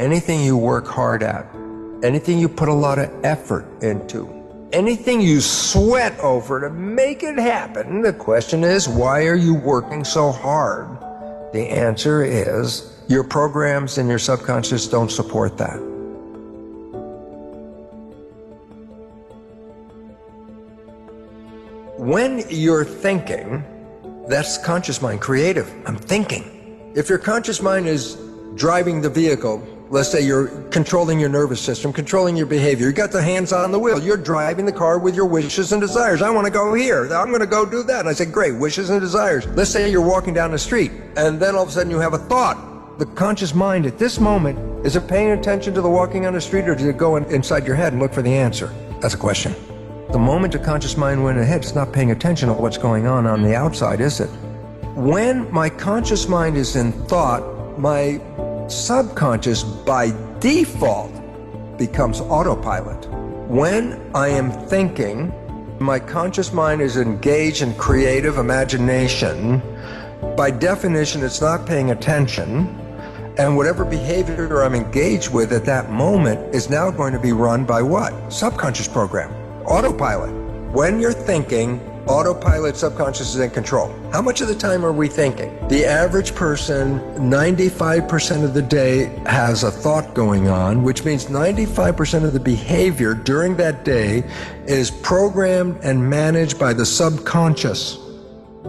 anything you work hard at, anything you put a lot of effort into, anything you sweat over to make it happen, the question is, why are you working so hard? The answer is, your programs and your subconscious don't support that. When you're thinking, that's conscious mind, creative. I'm thinking. If your conscious mind is driving the vehicle, let's say you're controlling your nervous system, controlling your behavior, you got the hands on the wheel, you're driving the car with your wishes and desires. I want to go here, I'm going to go do that. And I say, great, wishes and desires. Let's say you're walking down the street, and then all of a sudden you have a thought. The conscious mind at this moment, is it paying attention to the walking on the street, or did it go inside your head and look for the answer? That's a question. The moment the conscious mind went ahead, it's not paying attention to what's going on the outside, is it? When my conscious mind is in thought, my subconscious by default becomes autopilot. When I am thinking, my conscious mind is engaged in creative imagination. By definition, it's not paying attention, and whatever behavior I'm engaged with at that moment is now going to be run by what? Subconscious program. Autopilot. When you're thinking, autopilot, subconscious is in control. How much of the time are we thinking? The average person, 95% of the day has a thought going on, which means 95% of the behavior during that day is programmed and managed by the subconscious.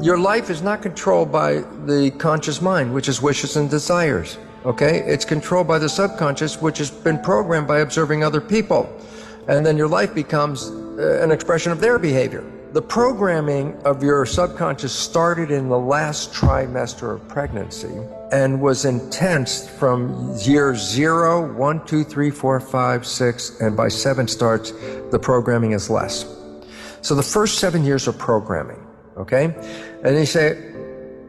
Your life is not controlled by the conscious mind, which is wishes and desires. Okay? It's controlled by the subconscious, which has been programmed by observing other people. And then your life becomes an expression of their behavior. The programming of your subconscious started in the last trimester of pregnancy and was intense from year 0, 1, 2, 3, 4, 5, 6, and by 7 starts, the programming is less. So the first 7 years are programming, okay? And you say,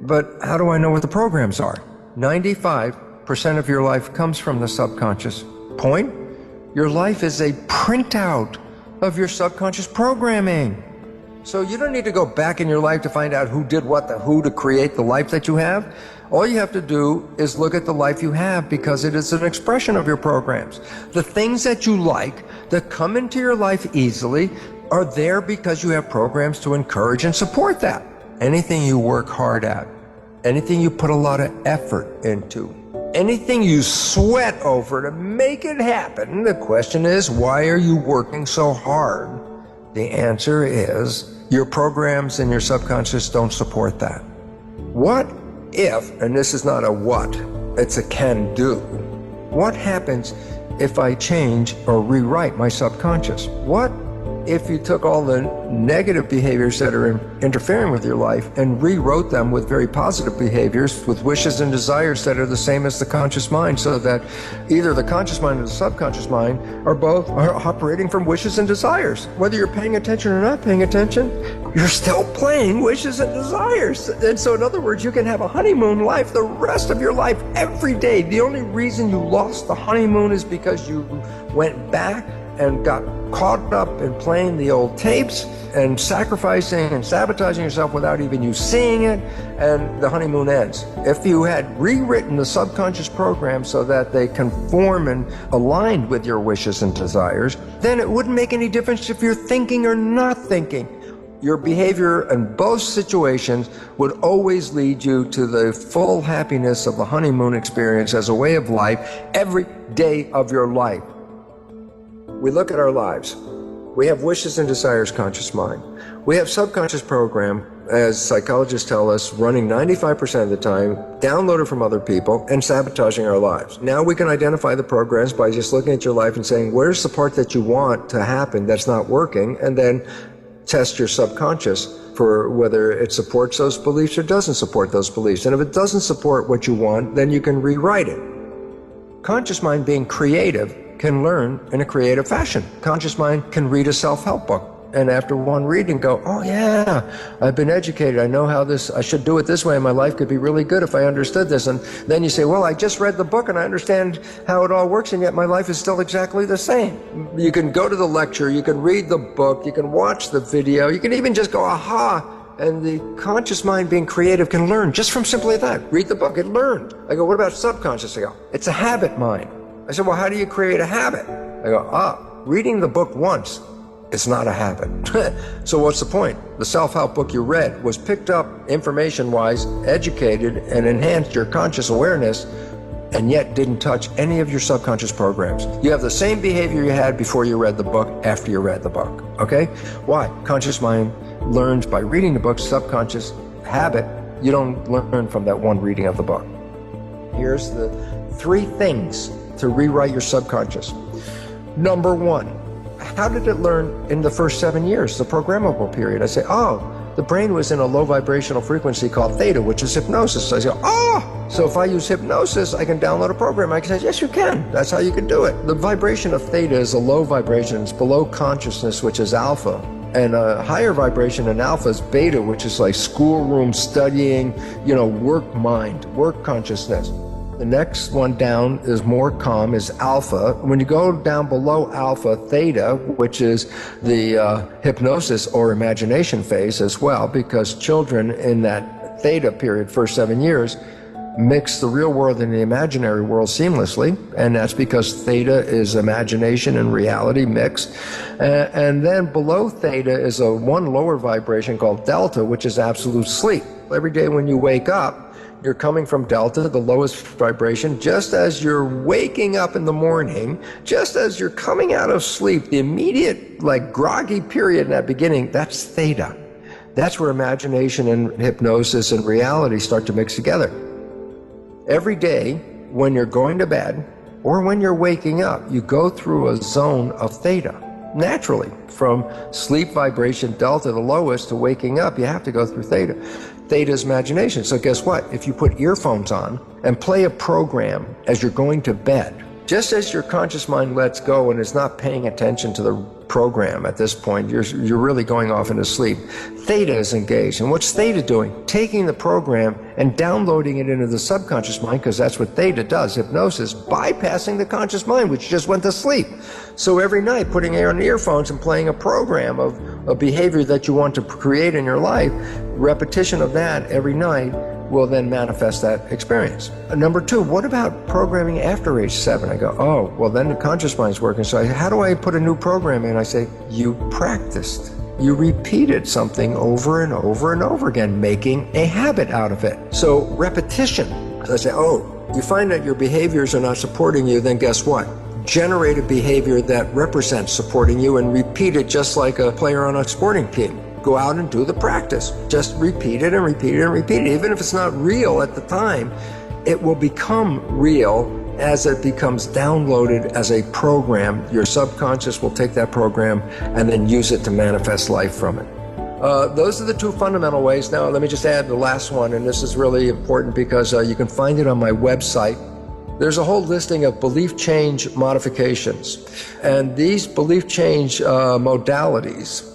but how do I know what the programs are? 95% of your life comes from the subconscious. Point? Your life is a printout of your subconscious programming. So you don't need to go back in your life to find out who did what to create the life that you have. All you have to do is look at the life you have, because it is an expression of your programs. The things that you like, that come into your life easily, are there because you have programs to encourage and support that. Anything you work hard at, anything you put a lot of effort into, anything you sweat over to make it happen, the question is, why are you working so hard? The answer is, your programs and your subconscious don't support that. What if, and this is not a what, it's a can do, what happens if I change or rewrite my subconscious? What if you took all the negative behaviors that are interfering with your life and rewrote them with very positive behaviors, with wishes and desires that are the same as the conscious mind, so that either the conscious mind or the subconscious mind are both operating from wishes and desires? Whether you're paying attention or not paying attention, you're still playing wishes and desires. And so in other words, you can have a honeymoon life the rest of your life every day. The only reason you lost the honeymoon is because you went back and got caught up in playing the old tapes and sacrificing and sabotaging yourself without even you seeing it, and the honeymoon ends. If you had rewritten the subconscious program so that they conform and aligned with your wishes and desires, then it wouldn't make any difference if you're thinking or not thinking. Your behavior in both situations would always lead you to the full happiness of the honeymoon experience as a way of life every day of your life. We look at our lives. We have wishes and desires, conscious mind. We have subconscious program, as psychologists tell us, running 95% of the time, downloaded from other people, and sabotaging our lives. Now we can identify the programs by just looking at your life and saying, where's the part that you want to happen that's not working? And then test your subconscious for whether it supports those beliefs or doesn't support those beliefs. And if it doesn't support what you want, then you can rewrite it. Conscious mind, being creative, can learn in a creative fashion. Conscious mind can read a self-help book, and after one reading go, oh yeah, I've been educated, I know how I should do it this way, and my life could be really good if I understood this. And then you say, well, I just read the book and I understand how it all works, and yet my life is still exactly the same. You can go to the lecture, you can read the book, you can watch the video, you can even just go, aha, and the conscious mind, being creative, can learn just from simply that. Read the book, it learned. I go, what about subconscious? I go, it's a habit mind. I said, well, how do you create a habit? I go, reading the book once is not a habit. So what's the point? The self-help book you read was picked up information-wise, educated, and enhanced your conscious awareness, and yet didn't touch any of your subconscious programs. You have the same behavior you had before you read the book, after you read the book, okay? Why? Conscious mind learns by reading the book. Subconscious habit, you don't learn from that one reading of the book. Here's the 3 things to rewrite your subconscious. Number 1, how did it learn in the first 7 years, the programmable period? I say, the brain was in a low vibrational frequency called theta, which is hypnosis. So I say, so if I use hypnosis, I can download a program. I can say, yes, you can. That's how you can do it. The vibration of theta is a low vibration. It's below consciousness, which is alpha. And a higher vibration in alpha is beta, which is like schoolroom studying, work mind, work consciousness. The next one down is more calm, is alpha. When you go down below alpha, theta, which is the hypnosis or imagination phase as well, because children in that theta period, first 7 years, mix the real world and the imaginary world seamlessly, and that's because theta is imagination and reality mixed. And then below theta is one lower vibration called delta, which is absolute sleep. Every day when you wake up, you're coming from delta, the lowest vibration, just as you're waking up in the morning, just as you're coming out of sleep, the immediate, groggy period in that beginning, that's theta. That's where imagination and hypnosis and reality start to mix together. Every day, when you're going to bed, or when you're waking up, you go through a zone of theta. Naturally, from sleep vibration delta, the lowest, to waking up, you have to go through theta. Theta is imagination. So guess what? If you put earphones on and play a program as you're going to bed, just as your conscious mind lets go and is not paying attention to the program at this point, you're really going off into sleep, theta is engaged. And what's theta doing? Taking the program and downloading it into the subconscious mind, because that's what theta does, hypnosis, bypassing the conscious mind, which just went to sleep. So every night, putting on earphones and playing a program of a behavior that you want to create in your life, repetition of that every night will then manifest that experience. Number 2, what about programming after age 7? I go, well, then the conscious mind's working. So how do I put a new program in? I say, you practiced. You repeated something over and over and over again, making a habit out of it. So repetition. So I say, you find that your behaviors are not supporting you, then guess what? Generate a behavior that represents supporting you and repeat it just like a player on a sporting team. Go out and do the practice. Just repeat it and repeat it and repeat it. Even if it's not real at the time, it will become real as it becomes downloaded as a program. Your subconscious will take that program and then use it to manifest life from it. Those are the 2 fundamental ways. Now, let me just add the last one, and this is really important because you can find it on my website. There's a whole listing of belief change modifications, and these belief change modalities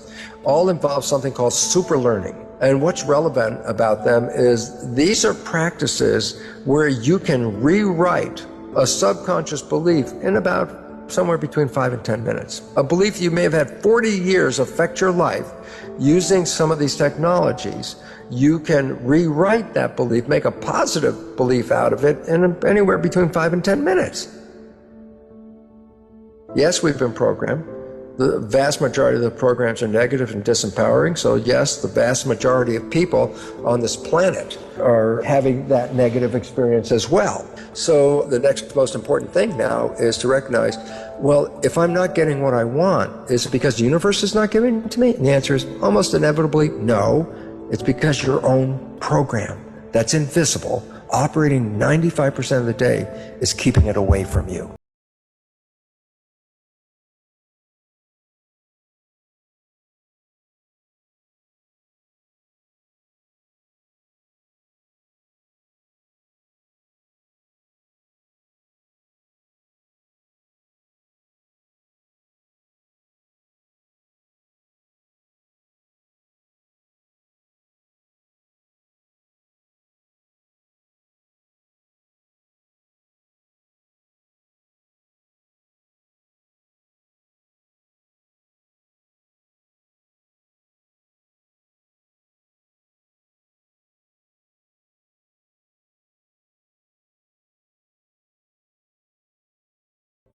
all involve something called super learning. And what's relevant about them is these are practices where you can rewrite a subconscious belief in about somewhere between 5 and 10 minutes. A belief you may have had 40 years affect your life. Using some of these technologies, you can rewrite that belief, make a positive belief out of it in anywhere between 5 and 10 minutes. Yes, we've been programmed. The vast majority of the programs are negative and disempowering. So yes, the vast majority of people on this planet are having that negative experience as well. So the next most important thing now is to recognize, well, if I'm not getting what I want, is it because the universe is not giving it to me? And the answer is almost inevitably no. It's because your own program that's invisible, operating 95% of the day, is keeping it away from you.